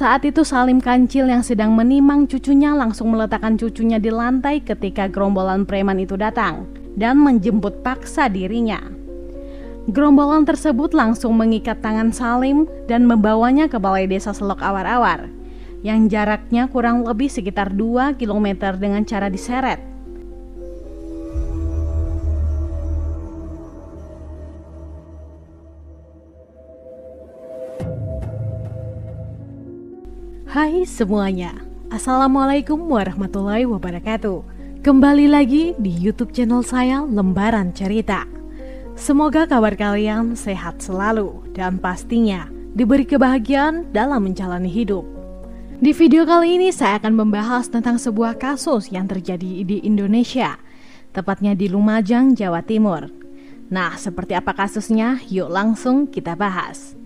Saat itu Salim Kancil yang sedang menimang cucunya langsung meletakkan cucunya di lantai ketika gerombolan preman itu datang dan menjemput paksa dirinya. Gerombolan tersebut langsung mengikat tangan Salim dan membawanya ke Balai Desa Selok Awar-Awar yang jaraknya kurang lebih sekitar 2 km dengan cara diseret. Hai semuanya, Assalamualaikum warahmatullahi wabarakatuh. Kembali lagi di YouTube channel saya Lembaran Cerita. Semoga kabar kalian sehat selalu dan pastinya diberi kebahagiaan dalam menjalani hidup. Di video kali ini saya akan membahas tentang sebuah kasus yang terjadi di Indonesia, tepatnya di Lumajang, Jawa Timur. Nah, seperti apa kasusnya? Yuk langsung kita bahas.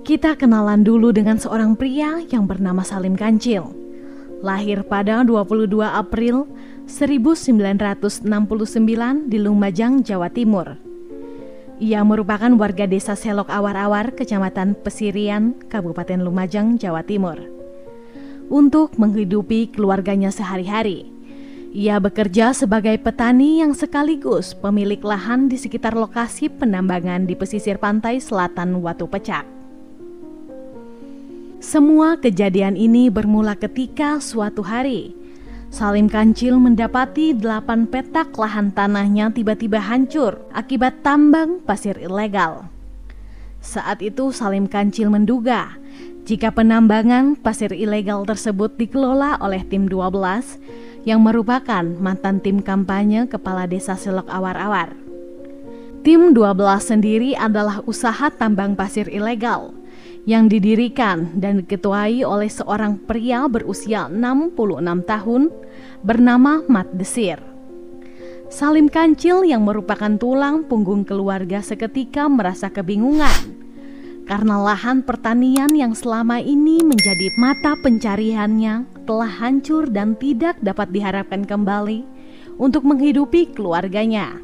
Kita kenalan dulu dengan seorang pria yang bernama Salim Kancil. Lahir pada 22 April 1969 di Lumajang, Jawa Timur. Ia merupakan warga desa Selok Awar-Awar, Kecamatan Pesirian, Kabupaten Lumajang, Jawa Timur. Untuk menghidupi keluarganya sehari-hari, ia bekerja sebagai petani yang sekaligus pemilik lahan di sekitar lokasi penambangan di pesisir pantai selatan Watu Pecak. Semua kejadian ini bermula ketika suatu hari Salim Kancil mendapati 8 petak lahan tanahnya tiba-tiba hancur akibat tambang pasir ilegal. Saat itu Salim Kancil menduga jika penambangan pasir ilegal tersebut dikelola oleh tim 12 yang merupakan mantan tim kampanye Kepala Desa Selok Awar-Awar. Tim 12 sendiri adalah usaha tambang pasir ilegal yang didirikan dan diketuai oleh seorang pria berusia 66 tahun bernama Mat Desir. Salim Kancil yang merupakan tulang punggung keluarga seketika merasa kebingungan karena lahan pertanian yang selama ini menjadi mata pencariannya telah hancur dan tidak dapat diharapkan kembali untuk menghidupi keluarganya.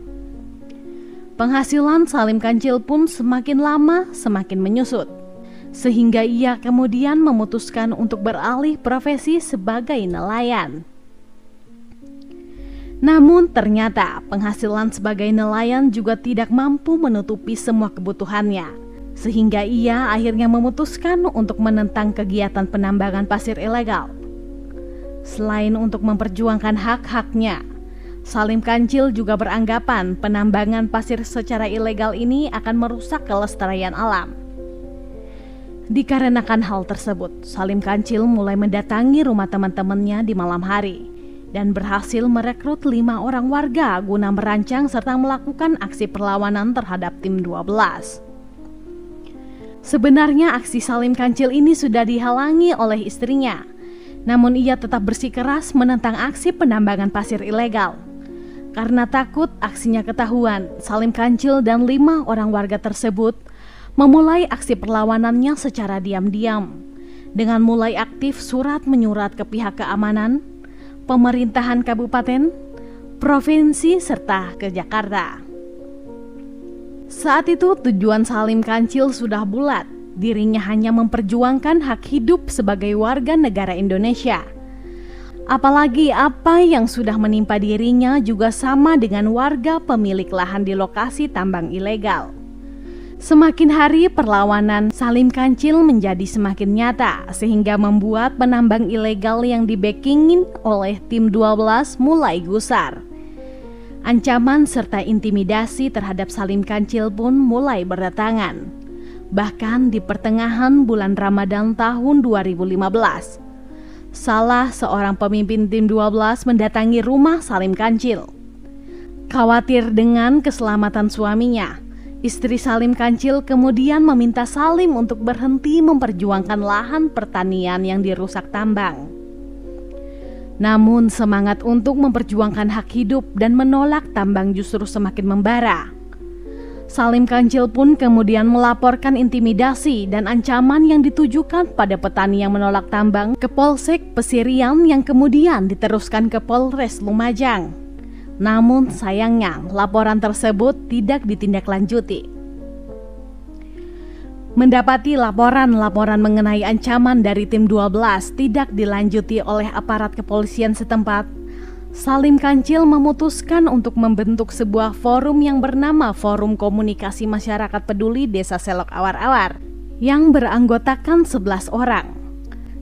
Penghasilan Salim Kancil pun semakin lama semakin menyusut, sehingga ia kemudian memutuskan untuk beralih profesi sebagai nelayan. Namun ternyata penghasilan sebagai nelayan juga tidak mampu menutupi semua kebutuhannya, sehingga ia akhirnya memutuskan untuk menentang kegiatan penambangan pasir ilegal. Selain untuk memperjuangkan hak-haknya, Salim Kancil juga beranggapan penambangan pasir secara ilegal ini akan merusak kelestarian alam. Dikarenakan hal tersebut, Salim Kancil mulai mendatangi rumah teman-temannya di malam hari dan berhasil merekrut 5 orang warga guna merancang serta melakukan aksi perlawanan terhadap tim 12. Sebenarnya aksi Salim Kancil ini sudah dihalangi oleh istrinya, namun ia tetap bersikeras menentang aksi penambangan pasir ilegal. Karena takut aksinya ketahuan, Salim Kancil dan 5 orang warga tersebut memulai aksi perlawanannya secara diam-diam dengan mulai aktif surat menyurat ke pihak keamanan, pemerintahan kabupaten, provinsi, serta ke Jakarta. Saat itu tujuan Salim Kancil sudah bulat, dirinya hanya memperjuangkan hak hidup sebagai warga negara Indonesia. Apalagi apa yang sudah menimpa dirinya juga sama dengan warga pemilik lahan di lokasi tambang ilegal. Semakin hari perlawanan Salim Kancil menjadi semakin nyata sehingga membuat penambang ilegal yang dibackingin oleh tim 12 mulai gusar. Ancaman serta intimidasi terhadap Salim Kancil pun mulai berdatangan. Bahkan di pertengahan bulan Ramadan tahun 2015, salah seorang pemimpin tim 12 mendatangi rumah Salim Kancil. Khawatir dengan keselamatan suaminya, istri Salim Kancil kemudian meminta Salim untuk berhenti memperjuangkan lahan pertanian yang dirusak tambang. Namun semangat untuk memperjuangkan hak hidup dan menolak tambang justru semakin membara. Salim Kancil pun kemudian melaporkan intimidasi dan ancaman yang ditujukan pada petani yang menolak tambang ke Polsek Pesirian yang kemudian diteruskan ke Polres Lumajang. Namun sayangnya laporan tersebut tidak ditindaklanjuti. Mendapati laporan-laporan mengenai ancaman dari tim 12 tidak dilanjuti oleh aparat kepolisian setempat, Salim Kancil memutuskan untuk membentuk sebuah forum yang bernama Forum Komunikasi Masyarakat Peduli Desa Selok Awar-Awar yang beranggotakan 11 orang.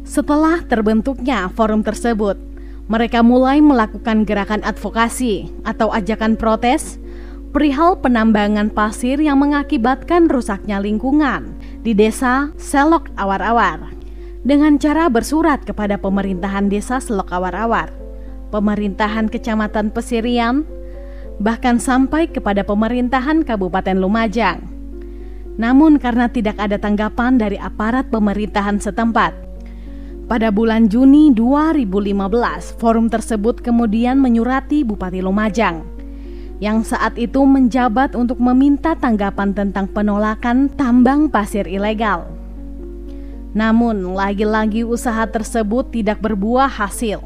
Setelah terbentuknya forum tersebut, mereka mulai melakukan gerakan advokasi atau ajakan protes perihal penambangan pasir yang mengakibatkan rusaknya lingkungan di desa Selok Awar-Awar dengan cara bersurat kepada pemerintahan desa Selok Awar-Awar, pemerintahan kecamatan Pesirian, bahkan sampai kepada pemerintahan Kabupaten Lumajang. Namun karena tidak ada tanggapan dari aparat pemerintahan setempat, pada bulan Juni 2015 forum tersebut kemudian menyurati Bupati Lumajang yang saat itu menjabat untuk meminta tanggapan tentang penolakan tambang pasir ilegal. Namun, lagi-lagi usaha tersebut tidak berbuah hasil.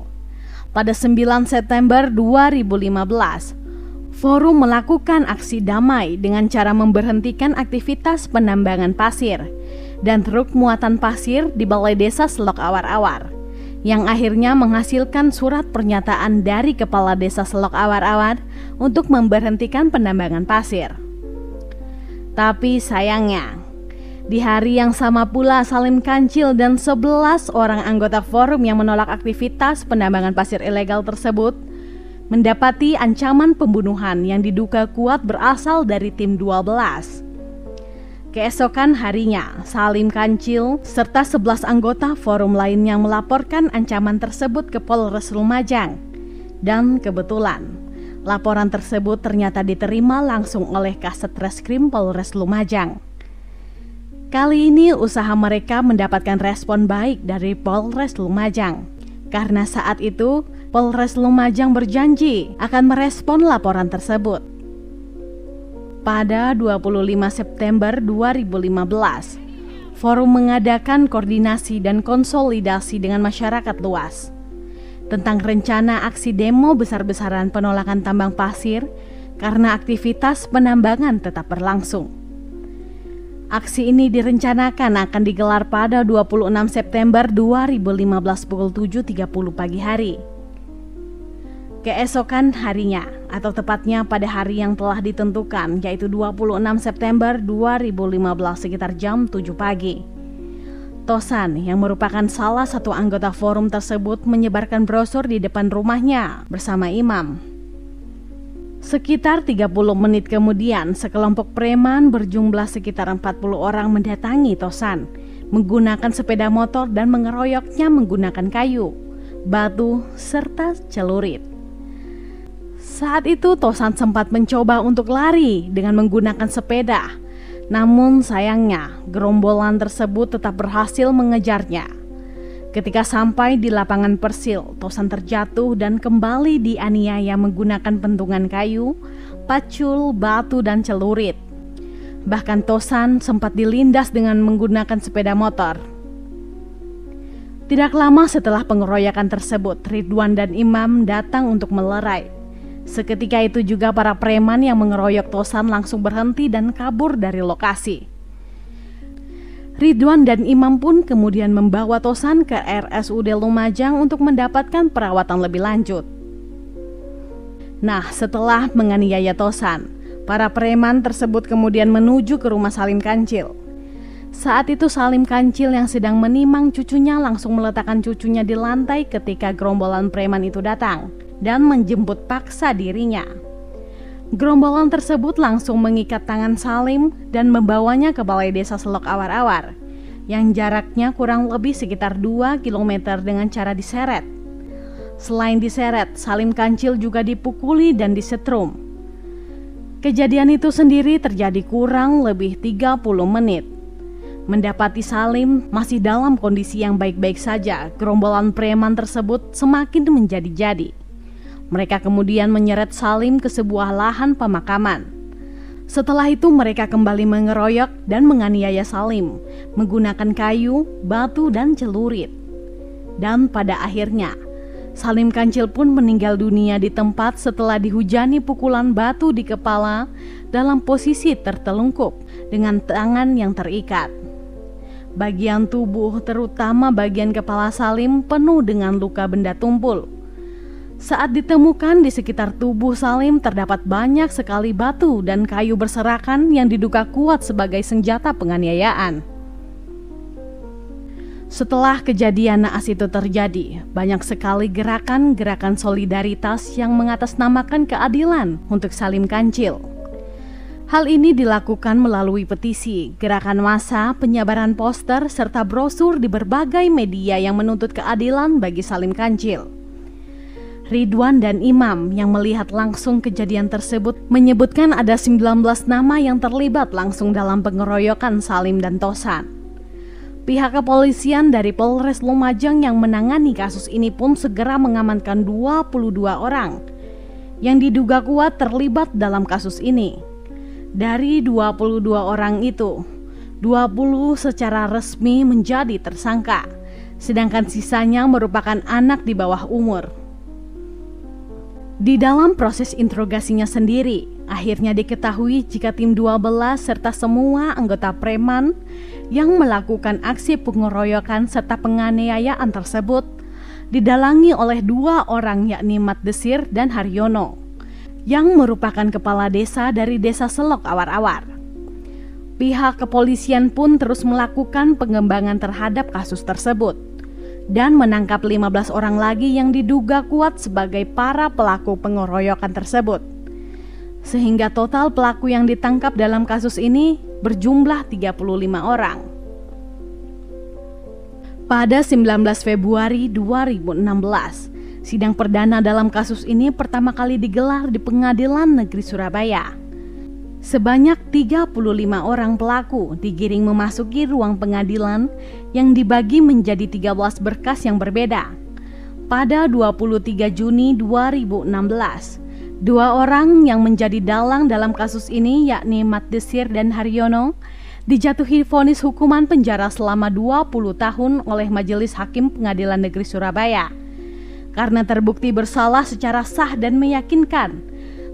Pada 9 September 2015, forum melakukan aksi damai dengan cara memberhentikan aktivitas penambangan pasir dan truk muatan pasir di Balai Desa Selok Awar-Awar, yang akhirnya menghasilkan surat pernyataan dari Kepala Desa Selok Awar-Awar untuk memberhentikan penambangan pasir. Tapi sayangnya, di hari yang sama pula Salim Kancil dan 11 orang anggota forum yang menolak aktivitas penambangan pasir ilegal tersebut mendapati ancaman pembunuhan yang diduga kuat berasal dari tim 12. Keesokan harinya, Salim Kancil serta 11 anggota forum lainnya melaporkan ancaman tersebut ke Polres Lumajang. Dan kebetulan, laporan tersebut ternyata diterima langsung oleh Kasat Reskrim Polres Lumajang. Kali ini usaha mereka mendapatkan respon baik dari Polres Lumajang, karena saat itu Polres Lumajang berjanji akan merespon laporan tersebut. Pada 25 September 2015, forum mengadakan koordinasi dan konsolidasi dengan masyarakat luas tentang rencana aksi demo besar-besaran penolakan tambang pasir karena aktivitas penambangan tetap berlangsung. Aksi ini direncanakan akan digelar pada 26 September 2015 pukul 7.30 pagi hari. Keesokan harinya, atau tepatnya pada hari yang telah ditentukan, yaitu 26 September 2015 sekitar jam 7 pagi. Tosan yang merupakan salah satu anggota forum tersebut menyebarkan brosur di depan rumahnya bersama imam. Sekitar 30 menit kemudian, sekelompok preman berjumlah sekitar 40 orang mendatangi Tosan menggunakan sepeda motor dan mengeroyoknya menggunakan kayu, batu, serta celurit. Saat itu Tosan sempat mencoba untuk lari dengan menggunakan sepeda. Namun sayangnya gerombolan tersebut tetap berhasil mengejarnya. Ketika sampai di lapangan Persil, Tosan terjatuh dan kembali dianiaya menggunakan pentungan kayu, pacul, batu, dan celurit. Bahkan Tosan sempat dilindas dengan menggunakan sepeda motor. Tidak lama setelah pengeroyokan tersebut, Ridwan dan Imam datang untuk melerai. Seketika itu juga para preman yang mengeroyok Tosan langsung berhenti dan kabur dari lokasi. Ridwan dan Imam pun kemudian membawa Tosan ke RSUD Lumajang untuk mendapatkan perawatan lebih lanjut. Nah, setelah menganiaya Tosan, para preman tersebut kemudian menuju ke rumah Salim Kancil. Saat itu Salim Kancil yang sedang menimang cucunya langsung meletakkan cucunya di lantai ketika gerombolan preman itu datang dan menjemput paksa dirinya. Gerombolan tersebut langsung mengikat tangan Salim dan membawanya ke Balai Desa Selok Awar-Awar yang jaraknya kurang lebih sekitar 2 km dengan cara diseret. Selain diseret, Salim Kancil juga dipukuli dan disetrum. Kejadian itu sendiri terjadi kurang lebih 30 menit. Mendapati Salim masih dalam kondisi yang baik-baik saja, gerombolan preman tersebut semakin menjadi-jadi. Mereka kemudian menyeret Salim ke sebuah lahan pemakaman. Setelah itu mereka kembali mengeroyok dan menganiaya Salim menggunakan kayu, batu, dan celurit. Dan pada akhirnya Salim Kancil pun meninggal dunia di tempat setelah dihujani pukulan batu di kepala dalam posisi tertelungkup dengan tangan yang terikat. Bagian tubuh, terutama bagian kepala Salim, penuh dengan luka benda tumpul. Saat ditemukan di sekitar tubuh Salim terdapat banyak sekali batu dan kayu berserakan yang diduga kuat sebagai senjata penganiayaan. Setelah kejadian naas itu terjadi, banyak sekali gerakan-gerakan solidaritas yang mengatasnamakan keadilan untuk Salim Kancil. Hal ini dilakukan melalui petisi, gerakan massa, penyebaran poster, serta brosur di berbagai media yang menuntut keadilan bagi Salim Kancil. Ridwan dan Imam yang melihat langsung kejadian tersebut menyebutkan ada 19 nama yang terlibat langsung dalam pengeroyokan Salim dan Tosan. Pihak kepolisian dari Polres Lumajang yang menangani kasus ini pun segera mengamankan 22 orang yang diduga kuat terlibat dalam kasus ini. Dari 22 orang itu, 20 secara resmi menjadi tersangka, sedangkan sisanya merupakan anak di bawah umur. Di dalam proses interogasinya sendiri, akhirnya diketahui jika tim 12 serta semua anggota preman yang melakukan aksi pengeroyokan serta penganiayaan tersebut didalangi oleh 2 orang, yakni Mat Desir dan Haryono, yang merupakan kepala desa dari desa Selok Awar-Awar. Pihak kepolisian pun terus melakukan pengembangan terhadap kasus tersebut dan menangkap 15 orang lagi yang diduga kuat sebagai para pelaku pengeroyokan tersebut. Sehingga total pelaku yang ditangkap dalam kasus ini berjumlah 35 orang. Pada 19 Februari 2016, sidang perdana dalam kasus ini pertama kali digelar di Pengadilan Negeri Surabaya. Sebanyak 35 orang pelaku digiring memasuki ruang pengadilan yang dibagi menjadi 13 berkas yang berbeda. Pada 23 Juni 2016, 2 orang yang menjadi dalang dalam kasus ini, yakni Mat Desir dan Haryono, dijatuhi vonis hukuman penjara selama 20 tahun oleh Majelis Hakim Pengadilan Negeri Surabaya karena terbukti bersalah secara sah dan meyakinkan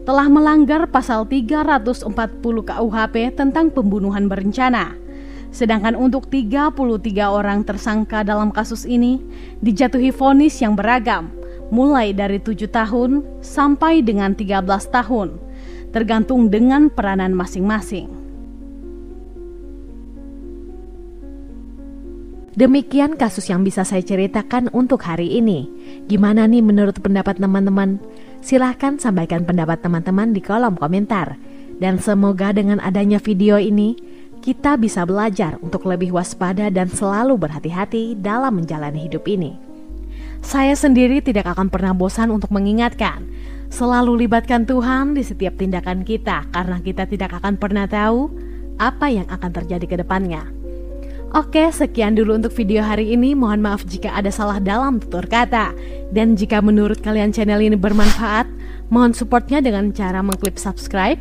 telah melanggar pasal 340 KUHP tentang pembunuhan berencana. Sedangkan untuk 33 orang tersangka dalam kasus ini dijatuhi vonis yang beragam, mulai dari 7 tahun sampai dengan 13 tahun, tergantung dengan peranan masing-masing. Demikian kasus yang bisa saya ceritakan untuk hari ini. Gimana nih menurut pendapat teman-teman? Silahkan sampaikan pendapat teman-teman di kolom komentar. Dan semoga dengan adanya video ini, kita bisa belajar untuk lebih waspada dan selalu berhati-hati dalam menjalani hidup ini. Saya sendiri tidak akan pernah bosan untuk mengingatkan, selalu libatkan Tuhan di setiap tindakan kita, karena kita tidak akan pernah tahu apa yang akan terjadi ke depannya. Oke, sekian dulu untuk video hari ini. Mohon maaf jika ada salah dalam tutur kata. Dan jika menurut kalian channel ini bermanfaat, mohon supportnya dengan cara mengklik subscribe,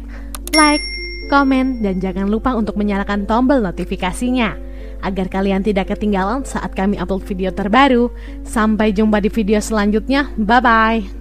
like, komen, dan jangan lupa untuk menyalakan tombol notifikasinya agar kalian tidak ketinggalan saat kami upload video terbaru. Sampai jumpa di video selanjutnya. Bye-bye.